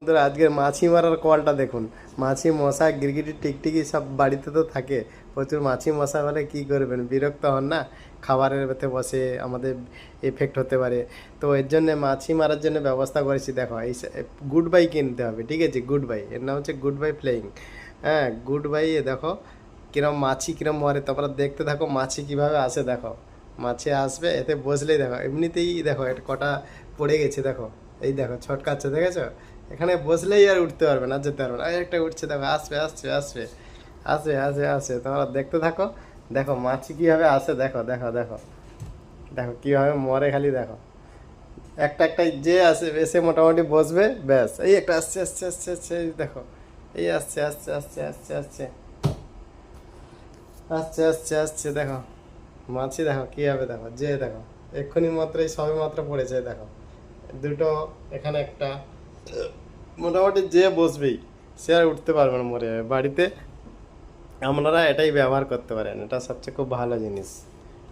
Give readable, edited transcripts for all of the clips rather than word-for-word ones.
বন্ধুরা, আজকের মাছি মারার কলটা দেখুন। মাছি মশা গিরগিটি টিকটিকি সব বাড়িতে তো থাকে, প্রচুর মাছি মশা হলে কী করবেন, বিরক্ত হন না? খাবারের ভেতরে বসে আমাদের এফেক্ট হতে পারে। তো এর জন্য মাছি মারার জন্য ব্যবস্থা করেছি। দেখো, এই গুড বাই কিনতে হবে, ঠিক আছে? গুড বাই, এর নাম হচ্ছে গুড বাই ফ্লেইং। হ্যাঁ, গুড বাই। দেখো কিরম মাছি কিরম মরে, তোমরা দেখতে থাকো মাছি কিভাবে আসে। দেখো মাছি আসবে, এতে বসলেই দেখো এমনিতেই দেখো এটা কটা পড়ে গেছে। দেখো এই দেখো ছটকাচ্ছে, দেখেছো? এখানে বসলেই আর উঠতে পারবে না, যেতে পারবে না। এই একটা উঠছে, দেখো আসবে আসছে আসবে আসবে আসবে আসবে, তোমরা দেখতে থাকো। দেখো মাছি কীভাবে আসে, দেখো দেখো দেখো দেখো কীভাবে মরে, খালি দেখো। একটা একটা যে আসে এসে মোটামুটি বসবে, ব্যাস। এই একটা আসছে আসছে আসছে আসছে, এই দেখো এই আসছে আসছে আসছে আসছে আসছে আসছে আসছে আসছে, দেখো মাছি দেখো কীভাবে, দেখো যে দেখো এক্ষুনি মাত্র এই সবে মাত্র পড়েছে, দেখো দুটো, এখানে একটা। মোটামুটি যে বসবেই সে আর উঠতে পারবে না, মরে যাবে। বাড়িতে আপনারা এটাই ব্যবহার করতে পারেন, এটা সবচেয়ে খুব ভালো জিনিস।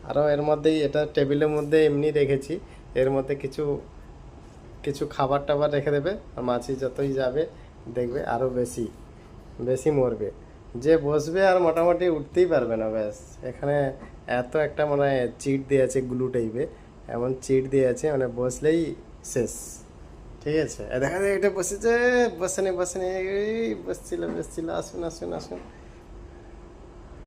আরও এর মধ্যেই এটা টেবিলের মধ্যে এমনি রেখেছি, এর মধ্যে কিছু কিছু খাবার টাবার রেখে দেবে, আর মাছি যতই যাবে দেখবে আরও বেশি বেশি মরবে। যে বসবে আর মোটামুটি উঠতেই পারবে না, ব্যাস। এখানে এত একটা মানে চিট দিয়েছে গ্লু টাইপে, এমন চিট দিয়েছে মানে বসলেই শেষ। ঠিক আছে, দেখা যায় এটা বসেছে, বসেনি বসেনি, এই বসছিল বসছিল, আসুন আসুন আসুন।